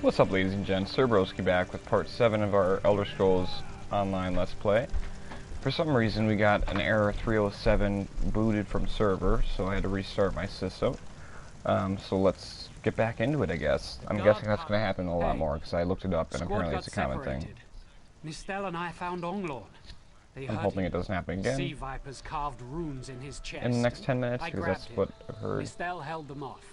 What's up, ladies and gents? Sir Broski back with part 7 of our Elder Scrolls Online Let's Play. For some reason we got an error 307 booted from server, so I had to restart my system. So let's get back into it, I guess. I'm guessing that's going to happen a lot more, because I looked it up and apparently it's a common thing. Mistel and I found Onglorn. I'm hoping it doesn't happen again sea vipers carved runes in his chest. in the next 10 minutes, because that's what I've heard. Mistel held them off.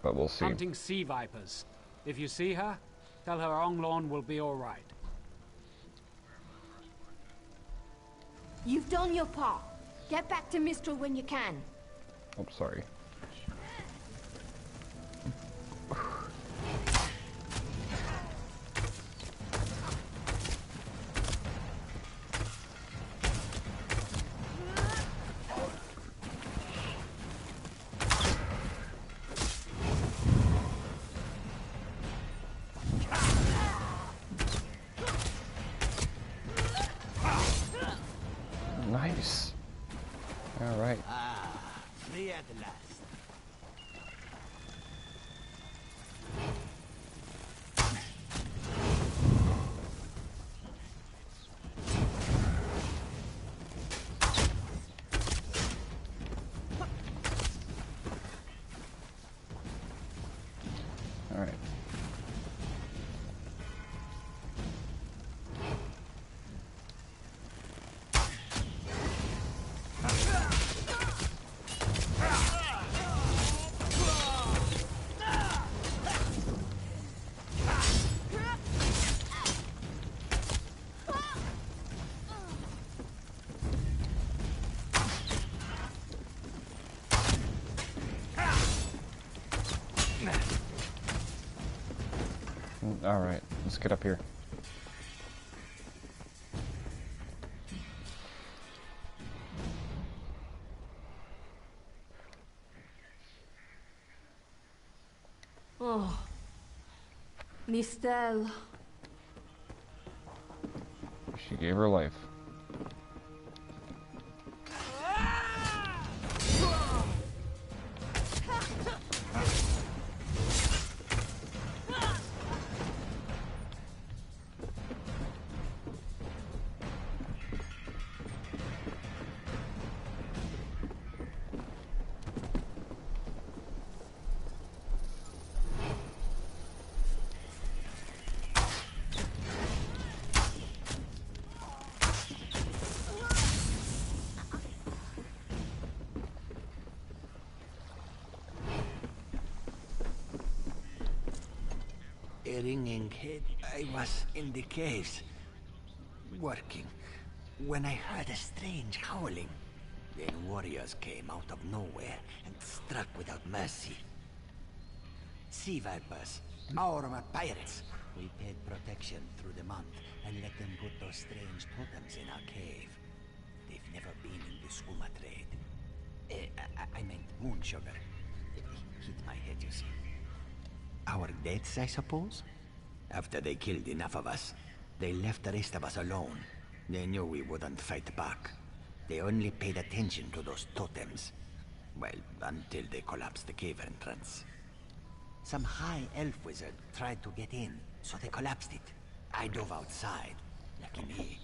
But we'll see. Hunting sea vipers. If you see her, tell her Onglorn will be all right. You've done your part. Get back to Mistral when you can. Oh, sorry. Nice. All right. Ah, free at last. All right. All right, let's get up here. Oh, Mistel. She gave her life. A ringing head. I was in the caves, working, when I heard a strange howling. Then warriors came out of nowhere and struck without mercy. Sea vipers, our pirates. We paid protection through the month and let them put those strange totems in our cave. They've never been in the skooma trade. I meant moon sugar. It hit my head, you see. Our deaths, I suppose? After they killed enough of us, they left the rest of us alone. They knew we wouldn't fight back. They only paid attention to those totems. Well, until they collapsed the cave entrance. Some high elf wizard tried to get in, so they collapsed it. I dove outside. Lucky me.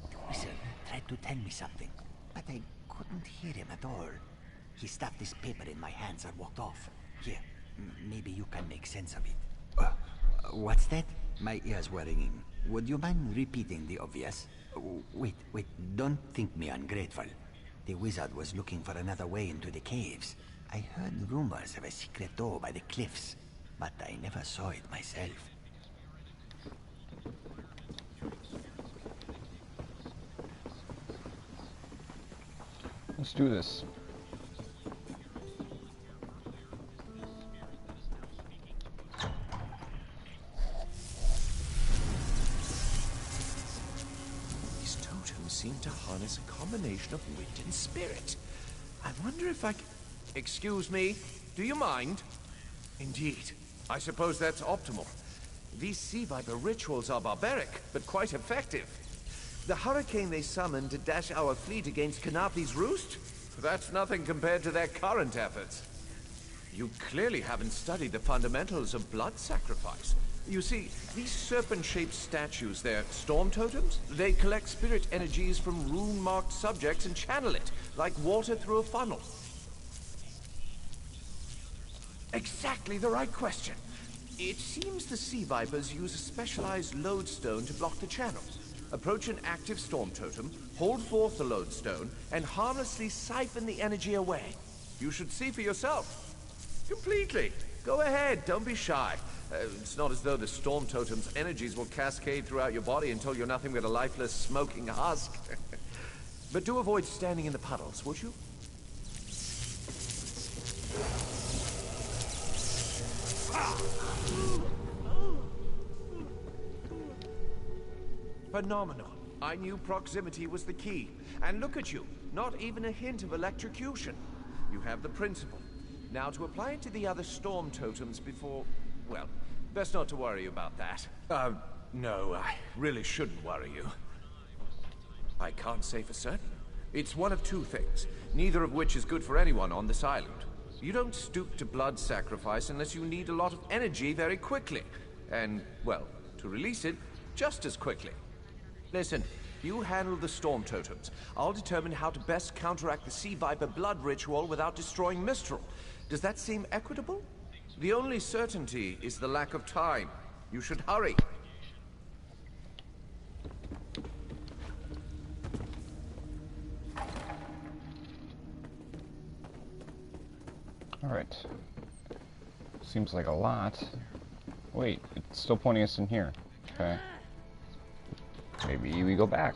The wizard tried to tell me something, but I couldn't hear him at all. He stuffed this paper in my hands and walked off. Here. Maybe you can make sense of it. What's that? My ears were ringing. Would you mind repeating the obvious? Wait, don't think me ungrateful. The wizard was looking for another way into the caves. I heard rumors of a secret door by the cliffs, but I never saw it myself. Let's do this. Seem to harness a combination of wind and spirit. I wonder if I can... Excuse me, do you mind? Indeed. I suppose that's optimal. These sea viper rituals are barbaric, but quite effective. The hurricane they summoned to dash our fleet against Kanapi's roost? That's nothing compared to their current efforts. You clearly haven't studied the fundamentals of blood sacrifice. You see, these serpent-shaped statues, they're storm totems. They collect spirit energies from rune-marked subjects and channel it, like water through a funnel. Exactly the right question. It seems the Sea Vipers use a specialized lodestone to block the channels. Approach an active storm totem, hold forth the lodestone, and harmlessly siphon the energy away. You should see for yourself. Completely. Go ahead, don't be shy. It's not as though the storm totem's energies will cascade throughout your body until you're nothing but a lifeless, smoking husk. But do avoid standing in the puddles, would you? Phenomenal. I knew proximity was the key. And look at you, not even a hint of electrocution. You have the principle. Now to apply it to the other storm totems before... well, best not to worry about that. No, I really shouldn't worry you. I can't say for certain. It's one of two things, neither of which is good for anyone on this island. You don't stoop to blood sacrifice unless you need a lot of energy very quickly. And, well, to release it, just as quickly. Listen, you handle the storm totems. I'll determine how to best counteract the Sea Viper blood ritual without destroying Mistral. Does that seem equitable? The only certainty is the lack of time. You should hurry. Alright. Seems like a lot. Wait, it's still pointing us in here. Okay. Maybe we go back.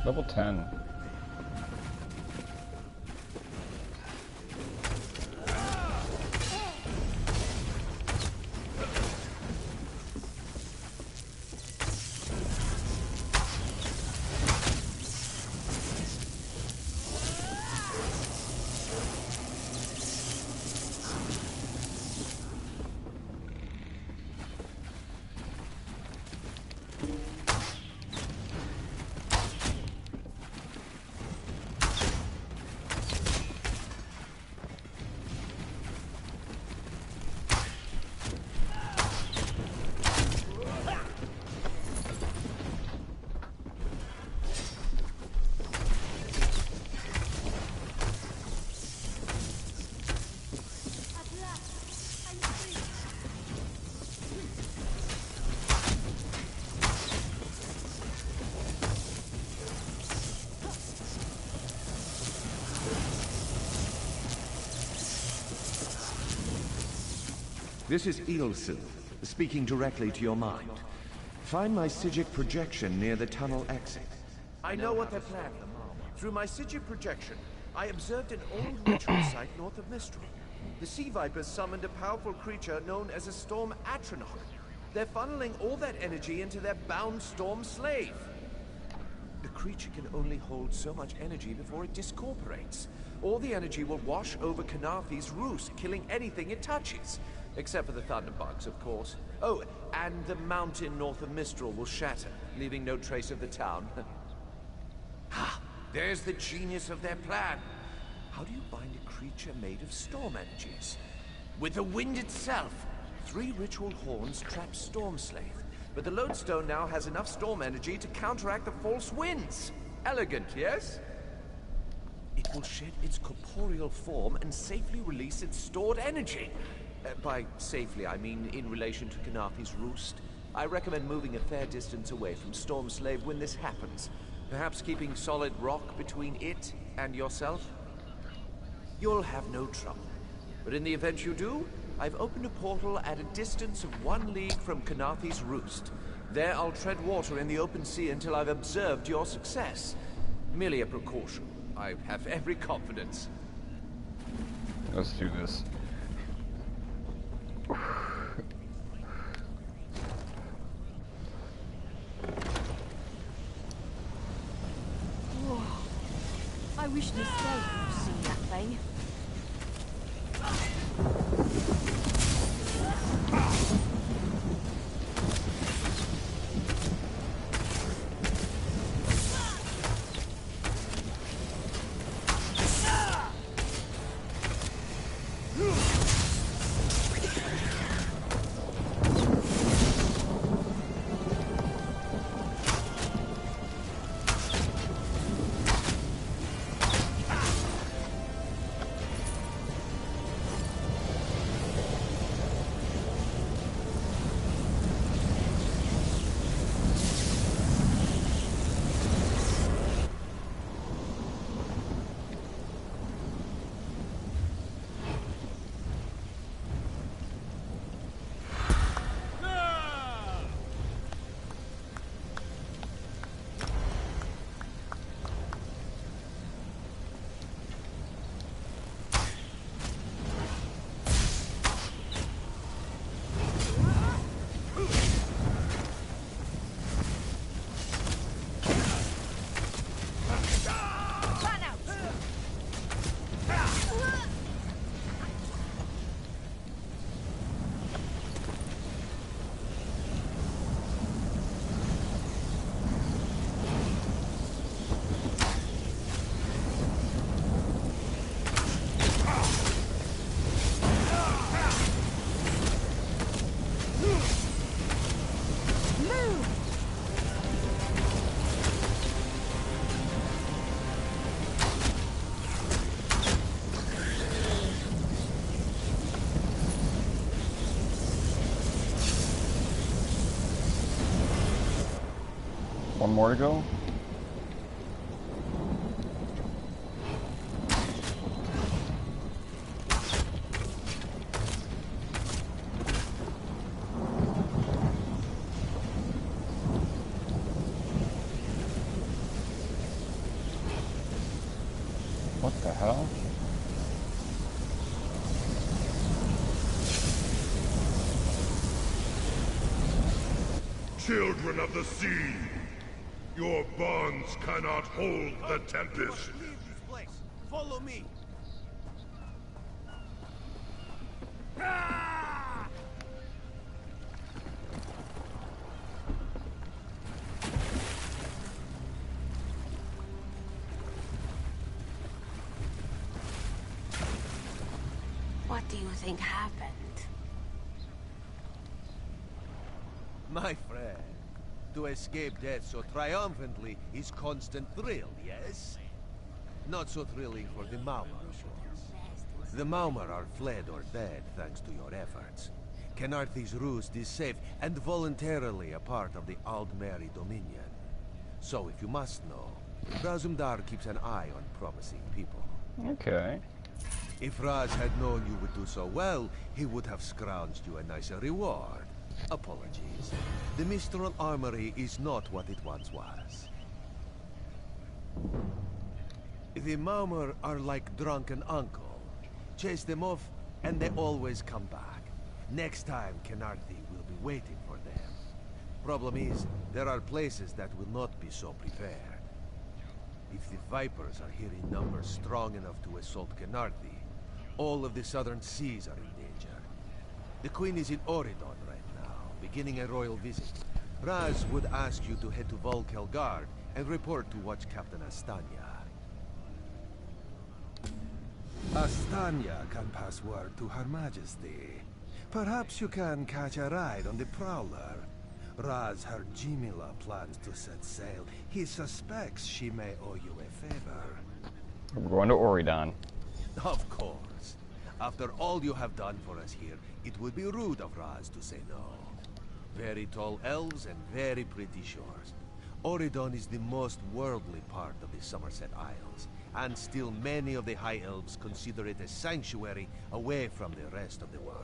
Level 10. This is Ilsu, speaking directly to your mind. Find my Psijic projection near the tunnel exit. I know what they're planning. Through my Psijic projection, I observed an old ritual site north of Mistral. The Sea Vipers summoned a powerful creature known as a Storm Atronach. They're funneling all that energy into their bound storm slave. The creature can only hold so much energy before it discorporates. All the energy will wash over Kanafi's roost, killing anything it touches. Except for the thunderbugs, of course. Oh, and the mountain north of Mistral will shatter, leaving no trace of the town. Ah, there's the genius of their plan. How do you bind a creature made of storm energies? With the wind itself. 3 ritual horns trap Storm Slave, but the lodestone now has enough storm energy to counteract the false winds. Elegant, yes? It will shed its corporeal form and safely release its stored energy. By safely, I mean in relation to Kanafi's roost. I recommend moving a fair distance away from Storm Slave when this happens. Perhaps keeping solid rock between it and yourself? You'll have no trouble. But in the event you do, I've opened a portal at a distance of 1 league from Kanafi's roost. There I'll tread water in the open sea until I've observed your success. Merely a precaution. I have every confidence. Let's do this. Whoa. I wish the State could see that thing. One more to go. What the hell? Children of the sea, your bonds cannot hold the tempest. Leave this place. Follow me. What do you think happened? My friend, to escape death so triumphantly is constant thrill, yes? Not so thrilling for the Maumar, of course. The Maumar are fled or dead thanks to your efforts. Kenarthi's roost is safe and voluntarily a part of the Aldmeri Dominion. So if you must know, Razumdar keeps an eye on promising people. Okay. If Raz had known you would do so well, he would have scrounged you a nicer reward. Apologies. The Mistral Armory is not what it once was. The Maumar are like drunken uncle. Chase them off, and they always come back. Next time, Kenarthi will be waiting for them. Problem is, there are places that will not be so prepared. If the Vipers are here in numbers strong enough to assault Canarthi, all of the southern seas are in danger. The Queen is in Oridon right now, beginning a royal visit. Raz would ask you to head to Volkel Guard and report to Watch Captain Astanya. Astanya can pass word to Her Majesty. Perhaps you can catch a ride on the Prowler. Raz Her Jimila plans to set sail. He suspects she may owe you a favor. We're going to Oridon. Of course. After all you have done for us here, it would be rude of Raz to say no. Very tall elves and very pretty shores. Oridon is the most worldly part of the Somerset Isles, and still many of the High Elves consider it a sanctuary away from the rest of the world.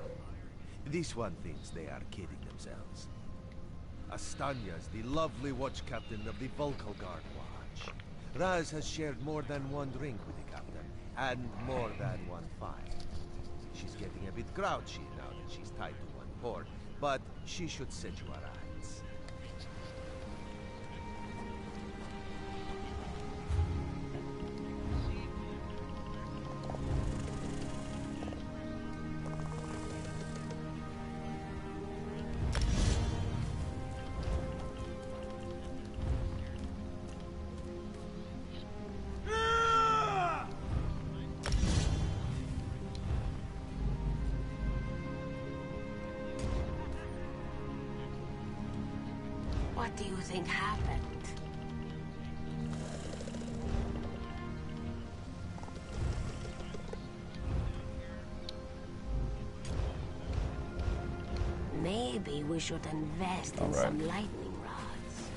This one thinks they are kidding themselves. Astanya is the lovely watch captain of the Volkel Guard Watch. Raz has shared more than one drink with the captain, and more than one fight. She's getting a bit grouchy now that she's tied to one port, but she should set you at rights. What do you think happened? Maybe we should invest in some lightning rods.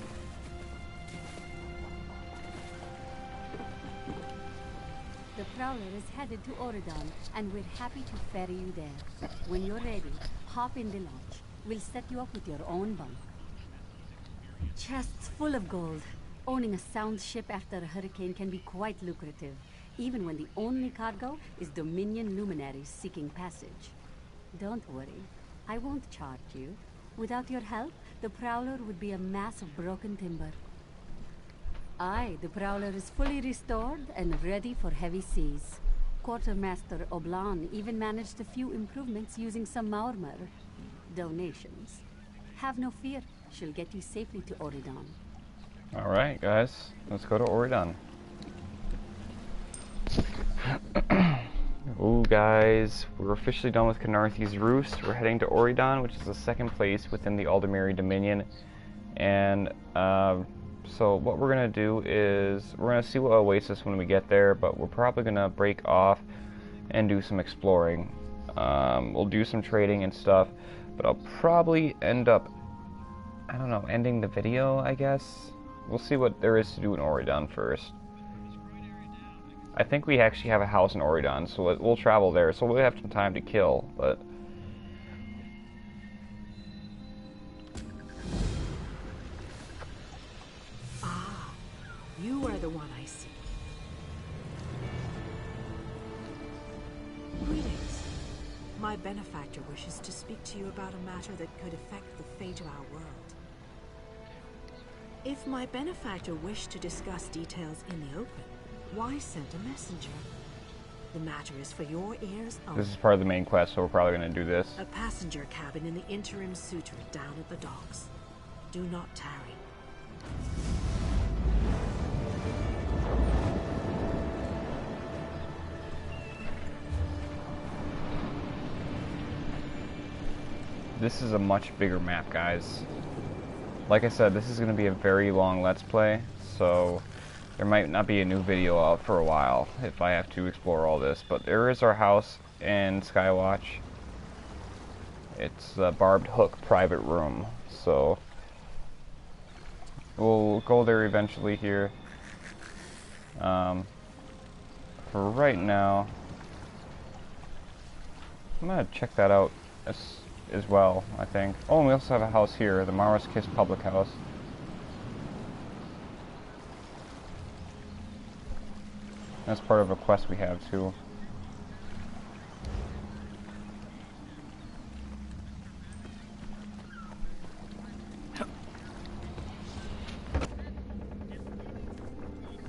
The Prowler is headed to Oridon, and we're happy to ferry you there. When you're ready, hop in the launch. We'll set you up with your own bunk. Chests full of gold. Owning a sound ship after a hurricane can be quite lucrative, even when the only cargo is Dominion luminaries seeking passage. Don't worry, I won't charge you. Without your help, the Prowler would be a mass of broken timber. Aye, the Prowler is fully restored and ready for heavy seas. Quartermaster Oblan even managed a few improvements using some Maormer donations. Have no fear, she'll get you safely to Oridon. Alright, guys, let's go to Oridon. Ooh, guys, we're officially done with Canarthi's Roost. We're heading to Oridon, which is the second place within the Aldemiri Dominion. And, so what we're going to do is, we're going to see what awaits us when we get there, but we're probably going to break off and do some exploring. We'll do some trading and stuff, but I'll probably end up, I don't know, ending the video, I guess? We'll see what there is to do in Oridon first. I think we actually have a house in Oridon, so we'll travel there, so we'll have some time to kill, but... Ah, you are the one I see. Greetings. My benefactor wishes to speak to you about a matter that could affect the fate of our world. If my benefactor wished to discuss details in the open, why send a messenger? The matter is for your ears only. This is part of the main quest, so we're probably going to do this. A passenger cabin in the interim suitor down at the docks. Do not tarry. This is a much bigger map, guys. Like I said, this is going to be a very long Let's Play, so there might not be a new video out for a while if I have to explore all this. But there is our house in Skywatch. It's the Barbed Hook private room, so we'll go there eventually here. For right now, I'm going to check that out as well, I think. Oh, and we also have a house here, the Mara's Kiss Public House. That's part of a quest we have, too.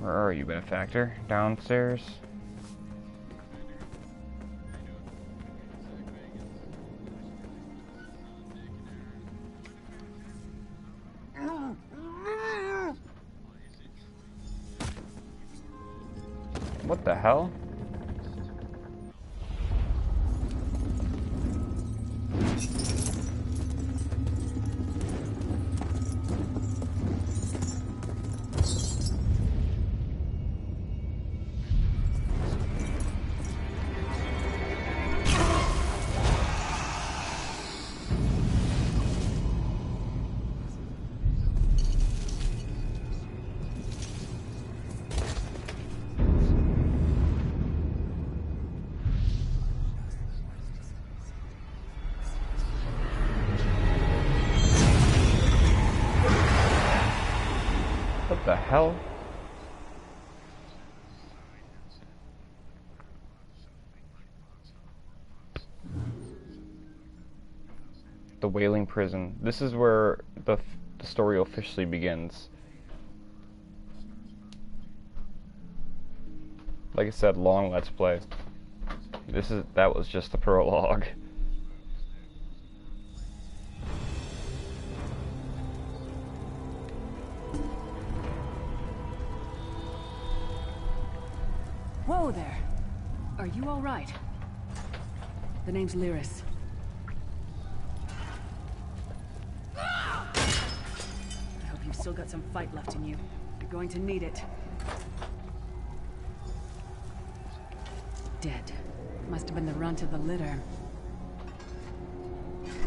Where are you, benefactor? Downstairs? What the hell? What the hell? The Wailing Prison. This is where the story officially begins. Like I said, long Let's Play. That was just the prologue. Whoa there! Are you all right? The name's Lyris. I hope you've still got some fight left in you. You're going to need it. Dead. Must have been the runt of the litter.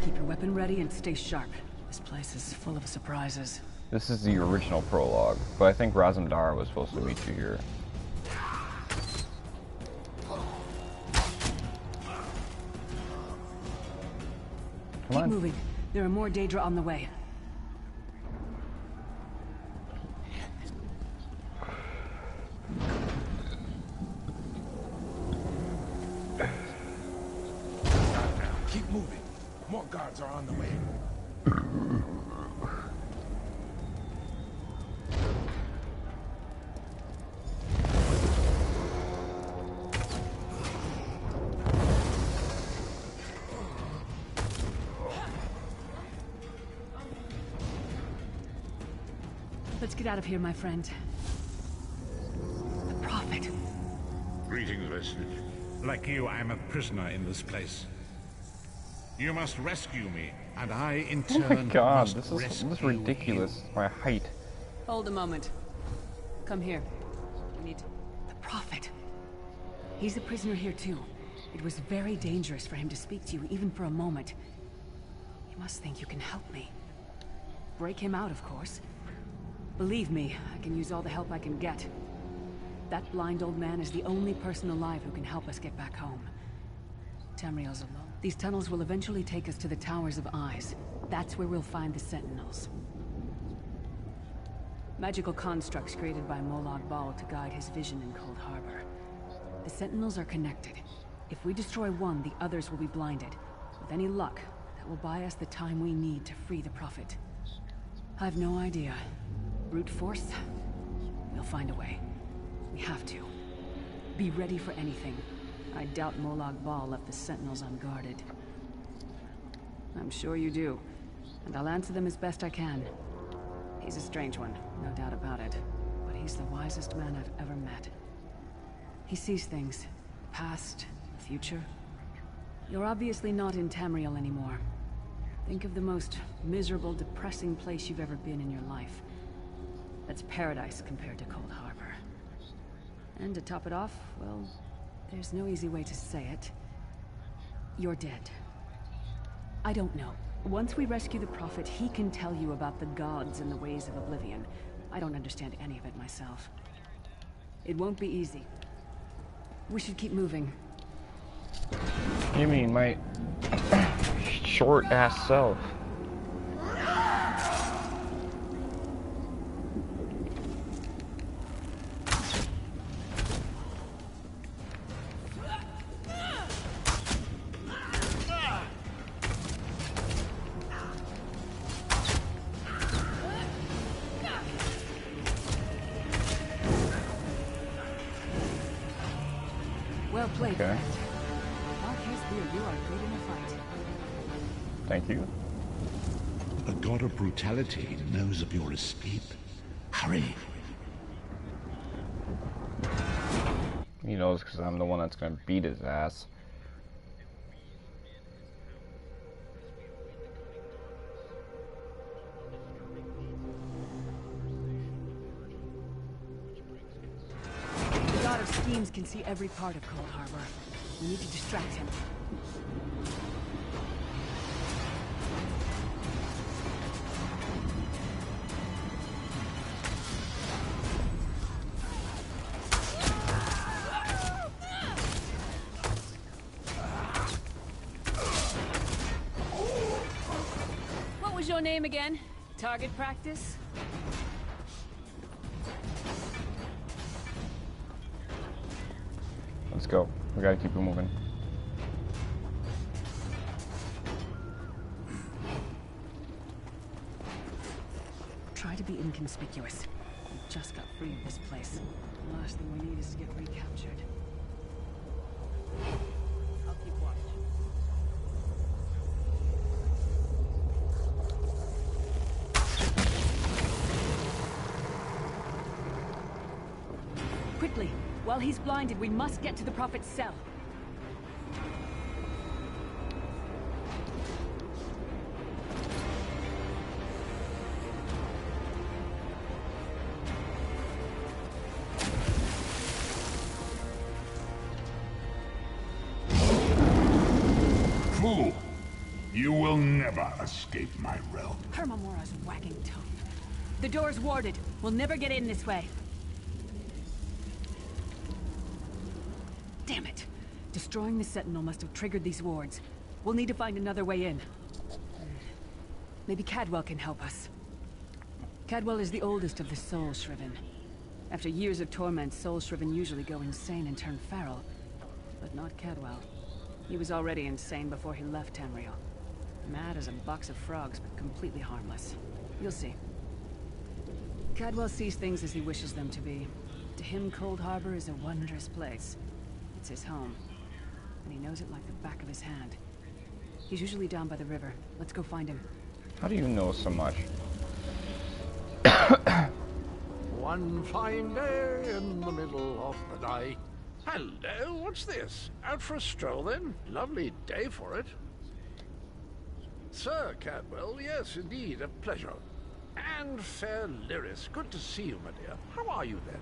Keep your weapon ready and stay sharp. This place is full of surprises. This is the original prologue, but I think Razumdar was supposed to meet you here. Keep moving. There are more Daedra on the way. Keep moving. More guards are on the way. Let's get out of here, my friend. The Prophet. Greetings, Vestige. Like you, I am a prisoner in this place. You must rescue me, and I, in turn, Oh my god, must this rescue is ridiculous. you. My height. Hold a moment. Come here. We need the Prophet. He's a prisoner here too. It was very dangerous for him to speak to you, even for a moment. You must think you can help me. Break him out, of course. Believe me, I can use all the help I can get. That blind old man is the only person alive who can help us get back home. Tamriel's alone. These tunnels will eventually take us to the Towers of Eyes. That's where we'll find the Sentinels. Magical constructs created by Molag Bal to guide his vision in Cold Harbor. The Sentinels are connected. If we destroy one, the others will be blinded. With any luck, that will buy us the time we need to free the Prophet. I've no idea. Brute force? We'll find a way. We have to. Be ready for anything. I doubt Molag Bal left the Sentinels unguarded. I'm sure you do. And I'll answer them as best I can. He's a strange one, no doubt about it. But he's the wisest man I've ever met. He sees things. Past, future. You're obviously not in Tamriel anymore. Think of the most miserable, depressing place you've ever been in your life. That's paradise compared to Cold Harbor. And to top it off, well, there's no easy way to say it. You're dead. I don't know. Once we rescue the Prophet, he can tell you about the gods and the ways of Oblivion. I don't understand any of it myself. It won't be easy. We should keep moving. You mean my short-ass self? Well played, Okay. friend. Marquez Beer, you are good in a fight. Thank you. The god of brutality knows of your escape. Hurry. He knows because I'm the one that's gonna beat his ass. The god of schemes can see every part of Cold Harbor. We need to distract him. What was your name again? Target practice? Let's go. We gotta keep it moving. Try to be inconspicuous. We just got free of this place. The last thing we need is to get recaptured. I'll keep watch. Quickly! While he's blinded, we must get to the Prophet's cell. Fool! You will never escape my realm. Hermamora's wagging tongue. The door's warded. We'll never get in this way. Damn it! Destroying the Sentinel must have triggered these wards. We'll need to find another way in. Maybe Cadwell can help us. Cadwell is the oldest of the Soul Shriven. After years of torment, Soul Shriven usually go insane and turn feral. But not Cadwell. He was already insane before he left Tamriel. Mad as a box of frogs, but completely harmless. You'll see. Cadwell sees things as he wishes them to be. To him, Cold Harbor is a wondrous place. It's his home, and he knows it like the back of his hand. He's usually down by the river. Let's go find him. How do you know so much? One fine day in the middle of the night. Hello, what's this? Out for a stroll then? Lovely day for it. Sir Cadwell, yes, indeed, a pleasure. And fair Lyris, good to see you, my dear. How are you then?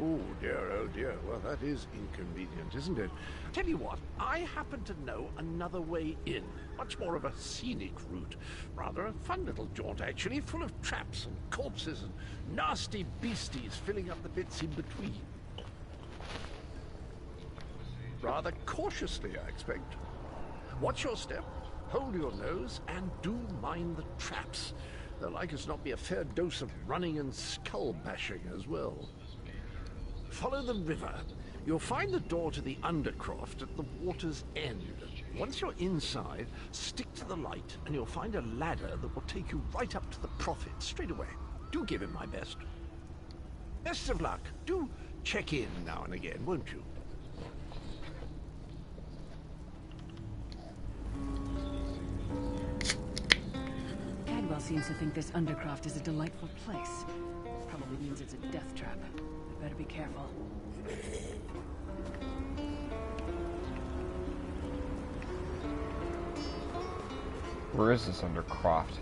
Oh dear, well that is inconvenient, isn't it? Tell you what, I happen to know another way in. Much more of a scenic route. Rather a fun little jaunt, actually, full of traps and corpses and nasty beasties filling up the bits in between. Rather cautiously, I expect. Watch your step, hold your nose, and do mind the traps. There'll like as not be a fair dose of running and skull bashing as well. Follow the river. You'll find the door to the Undercroft at the water's end. Once you're inside, stick to the light, and you'll find a ladder that will take you right up to the Prophet straight away. Do give him my best. Best of luck. Do check in now and again, won't you? Cadwell seems to think this Undercroft is a delightful place. Probably means it's a death trap. I better be careful. Where is this Undercroft?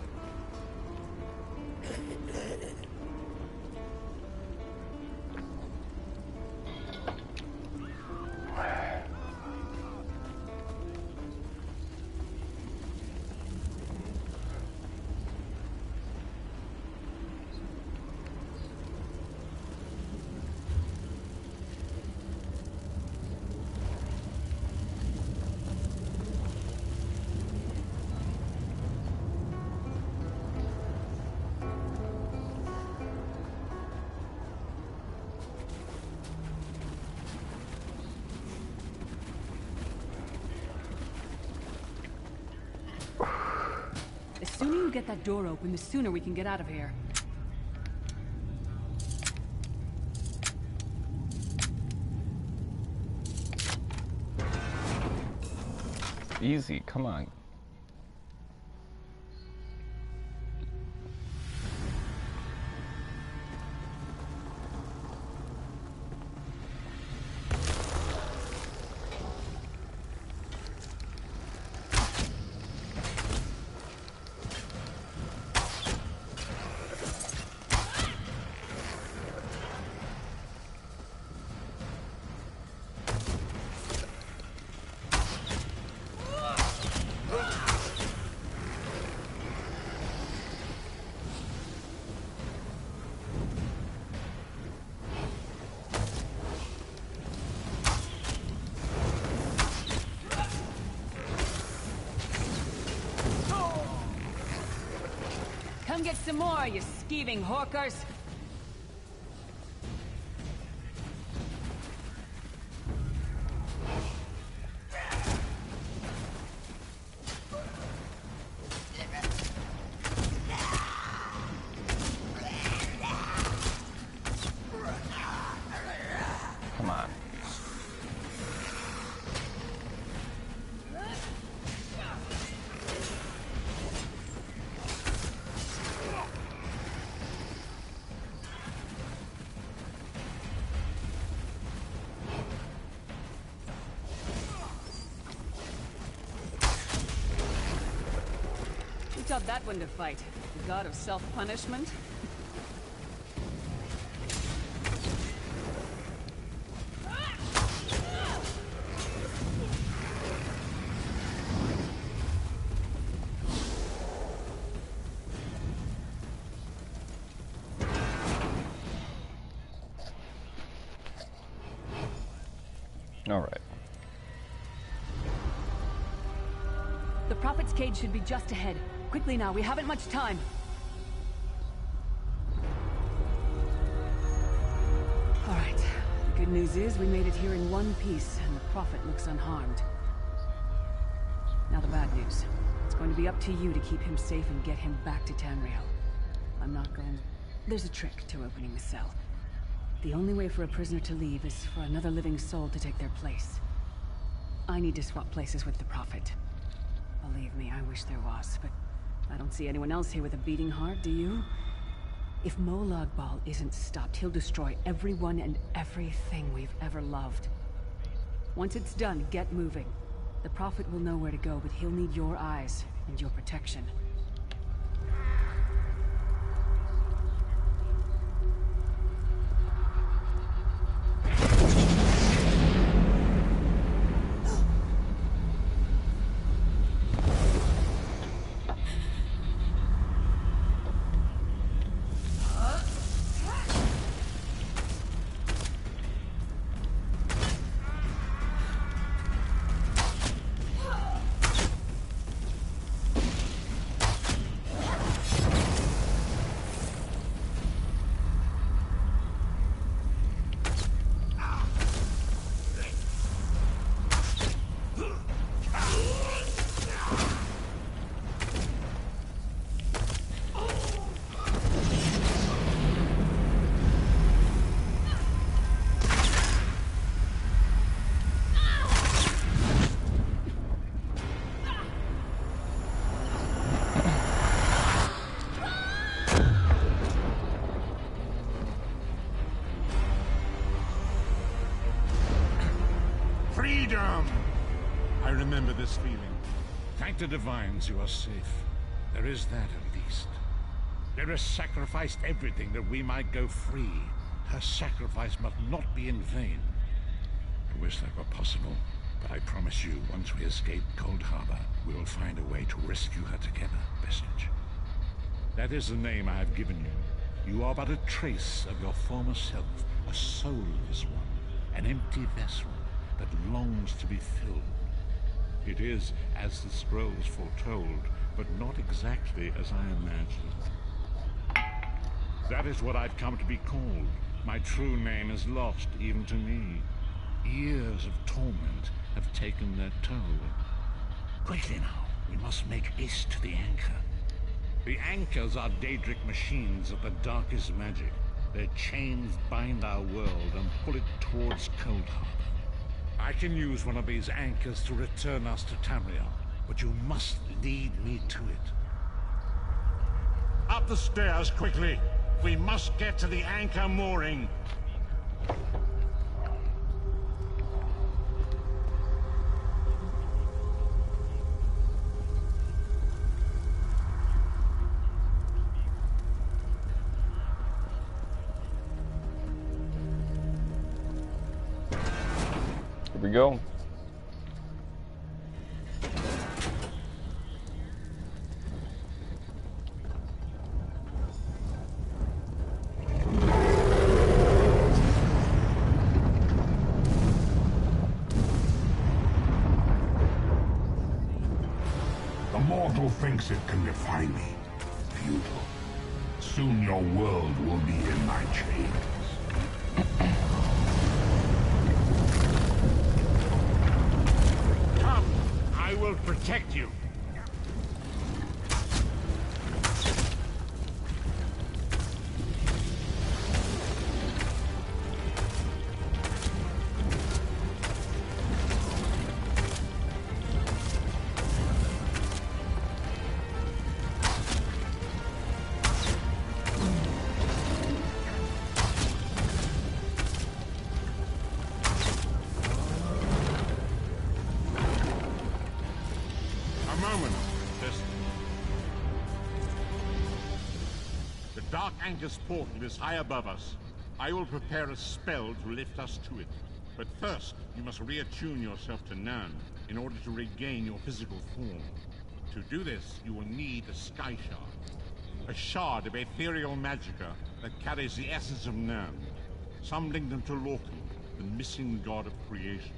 The sooner you get that door open, the sooner we can get out of here. Easy, come on. Come get some more, you skeeving hawkers! Come on. Who taught that one to fight? The god of self-punishment? All right. The Prophet's cage should be just ahead. Quickly now, we haven't much time. All right. The good news is we made it here in one piece, and the Prophet looks unharmed. Now the bad news. It's going to be up to you to keep him safe and get him back to Tamriel. I'm not going... There's a trick to opening the cell. The only way for a prisoner to leave is for another living soul to take their place. I need to swap places with the Prophet. Believe me, I wish there was, but I don't see anyone else here with a beating heart, do you? If Molag Bal isn't stopped, he'll destroy everyone and everything we've ever loved. Once it's done, get moving. The Prophet will know where to go, but he'll need your eyes and your protection. Freedom! I remember this feeling. Thank the divines you are safe. There is that at least. There has sacrificed everything that we might go free. Her sacrifice must not be in vain. I wish that were possible, but I promise you, once we escape Cold Harbor, we will find a way to rescue her together, Vestige. That is the name I have given you. You are but a trace of your former self, a soulless one, an empty vessel that longs to be filled. It is as the scrolls foretold, but not exactly as I imagined. That is what I've come to be called. My true name is lost even to me. Years of torment have taken their toll. Quickly now, we must make haste to the anchor. The anchors are Daedric machines of the darkest magic. Their chains bind our world and pull it towards Cold Harbor. I can use one of these anchors to return us to Tamriel, but you must lead me to it. Up the stairs, quickly! We must get to the anchor mooring. Here we go. The mortal thinks it can defy me. Futile. Soon your world will be in my chains. Come, I will protect you. The Dark Anchor's portal is high above us. I will prepare a spell to lift us to it. But first, you must reattune yourself to Nern in order to regain your physical form. To do this, you will need a Sky Shard. A shard of ethereal magicka that carries the essence of Nern. Some link them to Loki, the missing god of creation.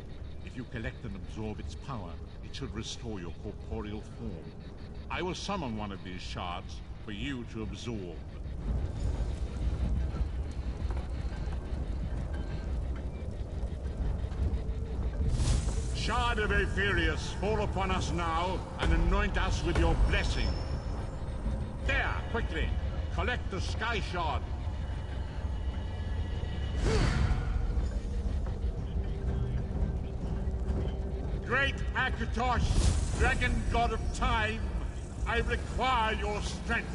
If you collect and absorb its power, it should restore your corporeal form. I will summon one of these shards for you to absorb. Shard of Aetherius, fall upon us now and anoint us with your blessing. There, quickly, collect the Sky Shard. Great Akatosh, dragon god of time, I require your strength.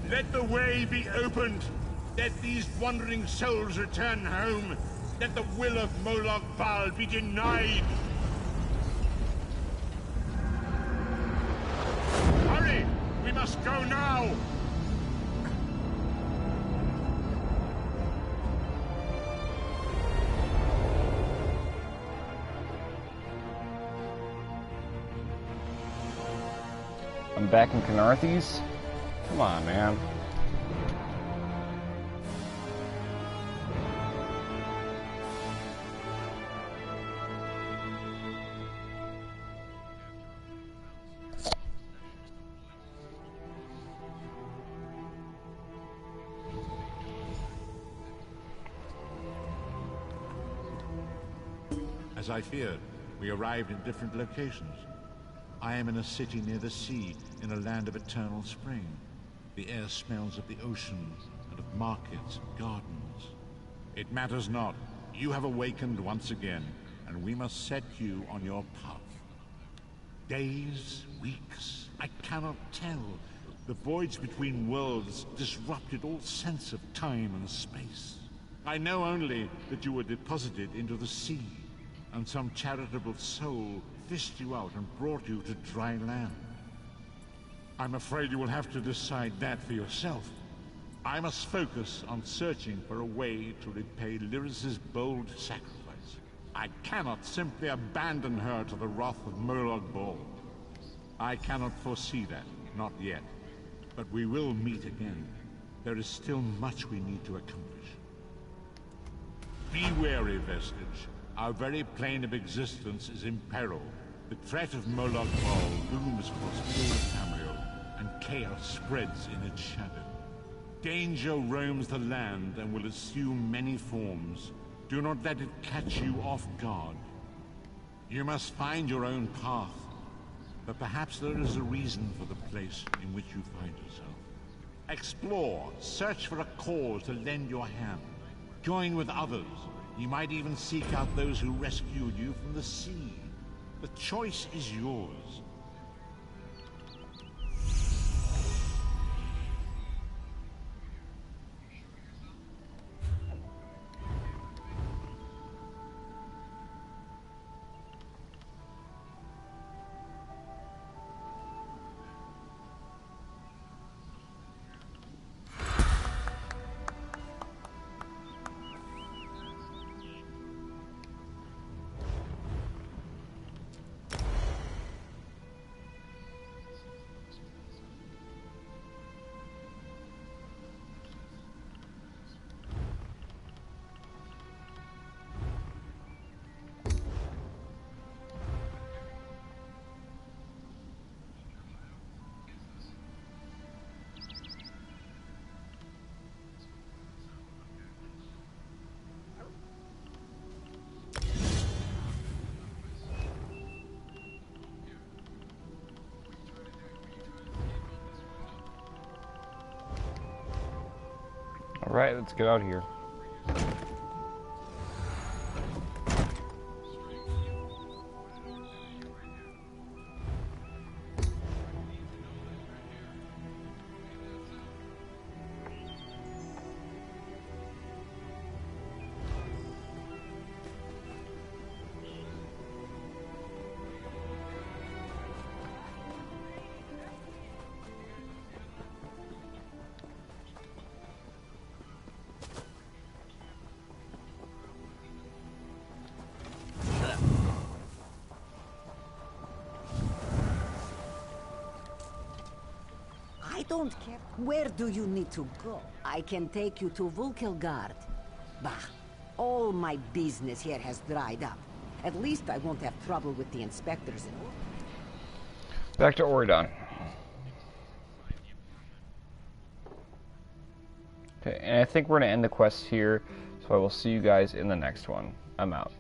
Let the way be opened. Let these wandering souls return home. Let the will of Molag Bal be denied. Hurry! We must go now! I'm back in Canarthes? Come on, man. As I feared, we arrived in different locations. I am in a city near the sea, in a land of eternal spring. The air smells of the ocean, and of markets and gardens. It matters not. You have awakened once again, and we must set you on your path. Days, weeks, I cannot tell. The voids between worlds disrupted all sense of time and space. I know only that you were deposited into the sea, and some charitable soul fished you out and brought you to dry land. I'm afraid you will have to decide that for yourself. I must focus on searching for a way to repay Lyris's bold sacrifice. I cannot simply abandon her to the wrath of Molag Bal. I cannot foresee that, not yet. But we will meet again. There is still much we need to accomplish. Be wary, Vestige. Our very plane of existence is in peril. The threat of Molag Bal looms across all of Tamriel, and chaos spreads in its shadow. Danger roams the land and will assume many forms. Do not let it catch you off guard. You must find your own path, but perhaps there is a reason for the place in which you find yourself. Explore, search for a cause to lend your hand. Join with others, You might even seek out those who rescued you from the sea. The choice is yours. Alright, let's get out of here. I don't care. Where do you need to go? I can take you to Vulkelgard. Bah, all my business here has dried up. At least I won't have trouble with the inspectors and all. Back to Oridon. Okay, and I think we're going to end the quest here, so I will see you guys in the next one. I'm out.